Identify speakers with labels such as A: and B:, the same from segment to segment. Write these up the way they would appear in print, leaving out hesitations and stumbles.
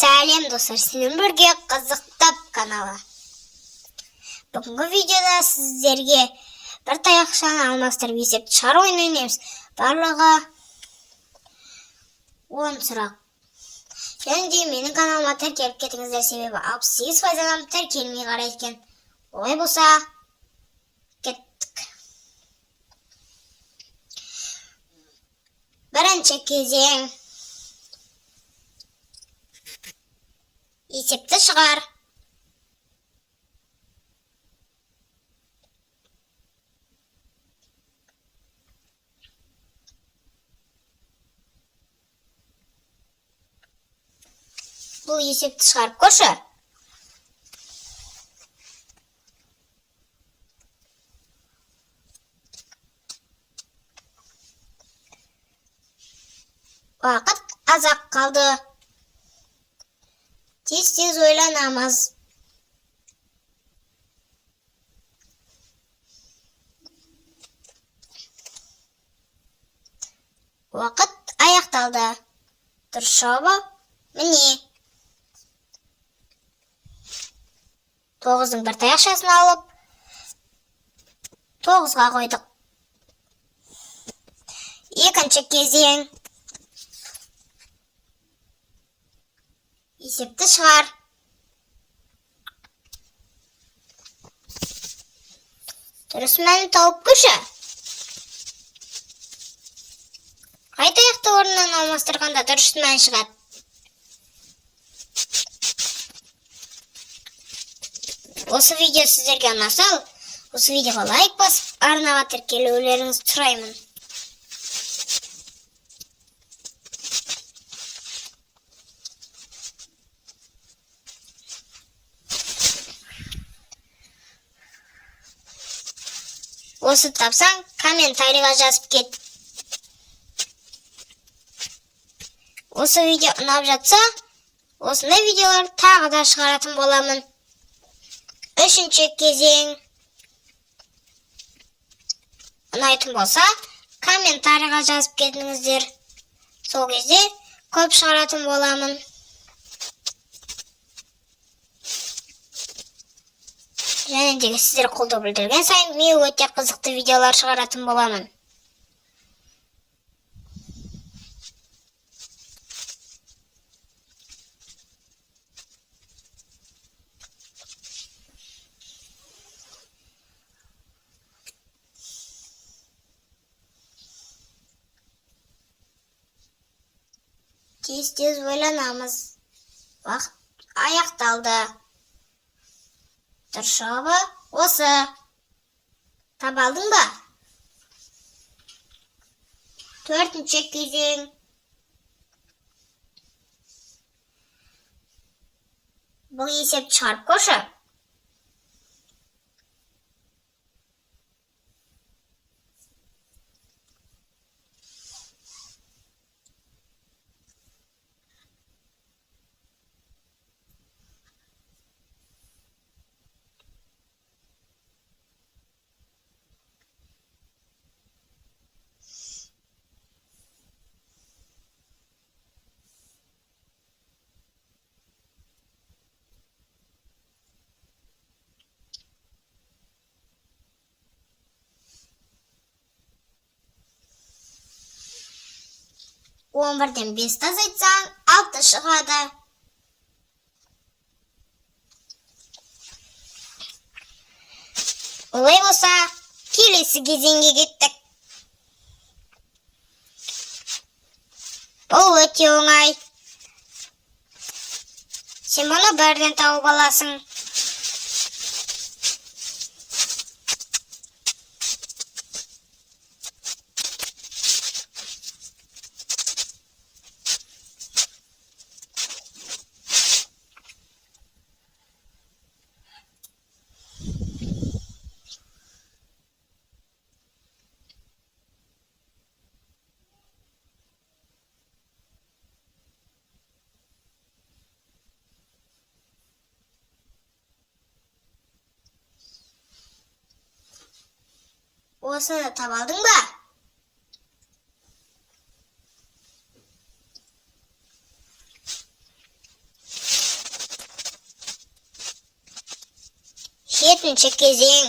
A: Сәлем достар, сіздермен бірге қызықтап каналы. Бүгінгі видеода сіздерге бір таяқшаны алмастырып есепті шығару ойынын ойнаймыз. Барлығы 10 сұрақ. Және де менің каналыма тіркеліп кетіңіздер, себебі 68% адам тіркелмей қарайды екен. Олай болса, кеттік. Бірінші кезең. Есепті шығар. Бұл есепті шығарып көрші. Уақыт азақ қалды. Тез-тез ойланамыз. Уақыт аяқталды. Дұрыс жауабы міне. 9-ның бір таяқшасын алып, 9-ға қойдық. Екінші кезең. Есепті шығар. Дұрыс мәнін тауып көрші. Қай таяқты орнынан алмастырғанда дұрыс мән шығады. Осы видео сіздерге ұнаса, осы видеоға лайк басып, арнаға тіркелулеріңізді сұраймын. Осы тапсаң, комментарийға жазып кет. Осы видео ұнап жатса, осындай видеолар тағы да шығаратын боламын. Үшінші кезең. Ұнайтын болса, комментарийға жазып кетіңіздер. Сол кезде көп шығаратын боламын. Және де сіздер қолдау білдірген сайын мен өте қызықты видеолар шығаратын боламын. Тез-тез ойланамыз. Уақыт аяқталды. Дұрыс жауабы осы. Таба алдың ба? Төртінші кезең. Бұл есепті шығарып көрші. Он бірден 5 азайтсаң, 6 шығады. Олай болса, келесі кезеңге кеттік. Бұл өте оңай. Сен мұны бірден тауып аласың. Осыны таба алдың ба? Жетінші кезең.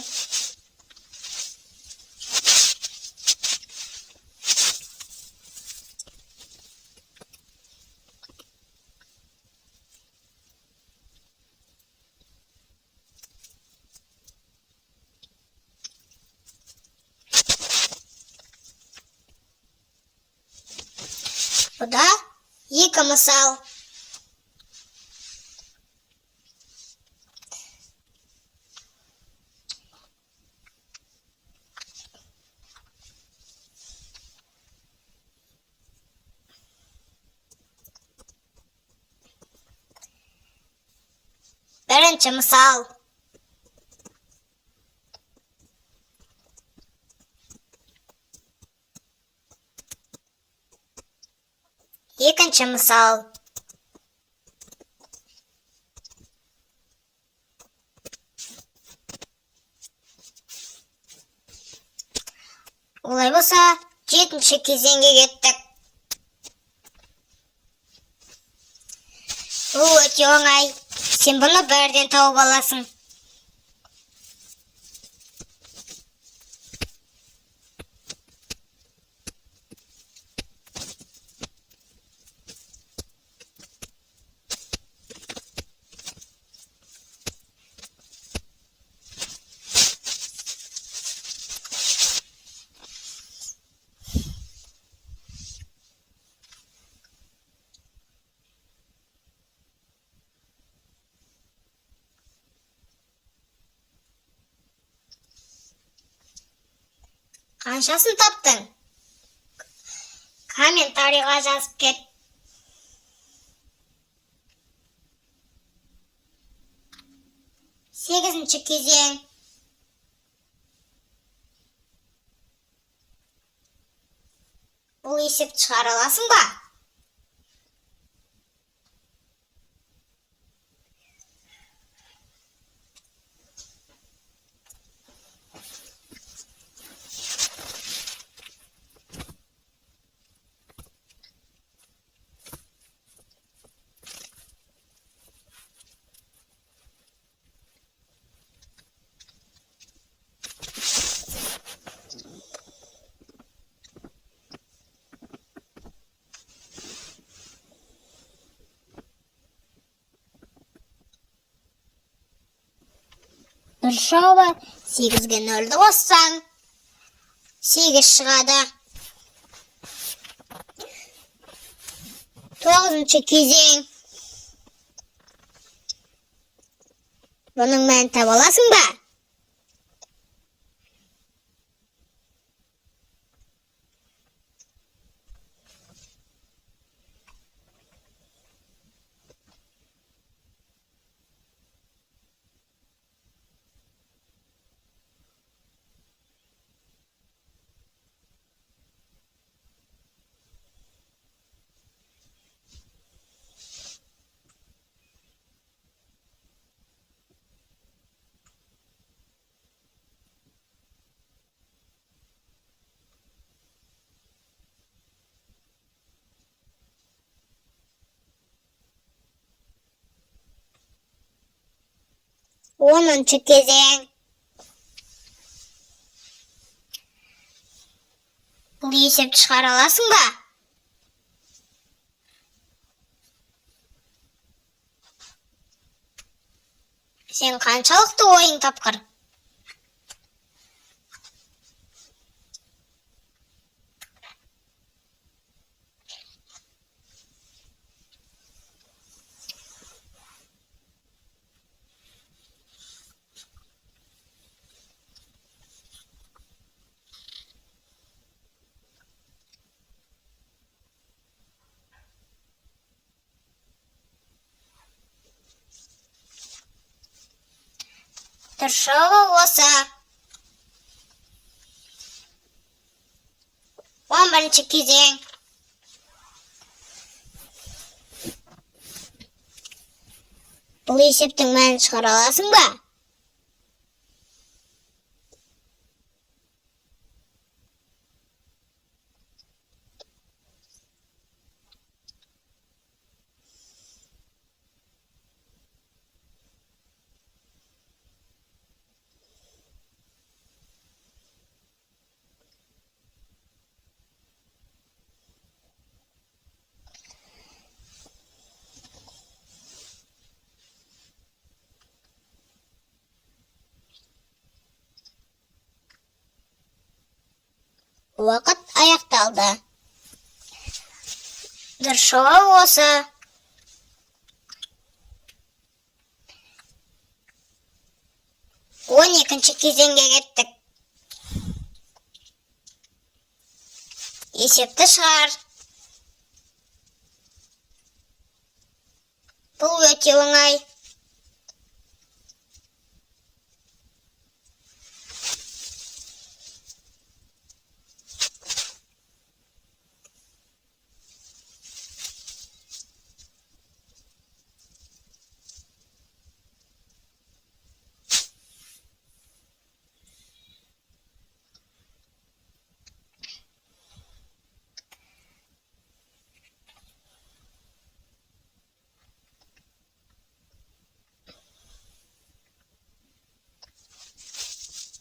A: Бұда екі мысал. Бірінші мысал. Екінші мысал. Олай болса, жетінші кезеңге кеттік. Бұл өте оңай. Сен бұны бірден тауып аласың. Қаншасын таптың? Комментарийға жазып кет. Сегізінші кезең. Бұл есепті шығара аласың ба? Бір жауабы 8-ге 0-ді қоссаң, 8 шығады. 9-шы кезең. Бұның мәнін таба аласың ба? Onuncu кезең. Бұл есепті шығара аласың ба? Сен қаншалықты ойың тапқыр? Дұрыс осы. 11-ші кезең. Бұл есептің мәнін шығара аласың ба? уақыт аяқталды. Дұршығы осы. Он екінші кезеңге кеттік. Есепті шығар. Бұл өте оңай.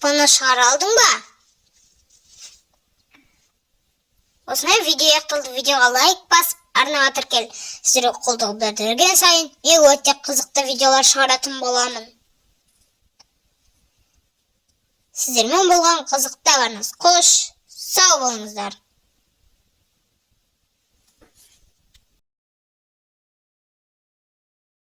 A: Бұны шығара алдың ба? Осындай видео аяқталды. Видеоға лайк басып, арнаға тіркел. Сіздерге қолдау білдірген сайын мен өте қызықты видеолар шығаратын боламын. Сіздермен болған қызықты барыңыз. Қош, сау болыңыздар.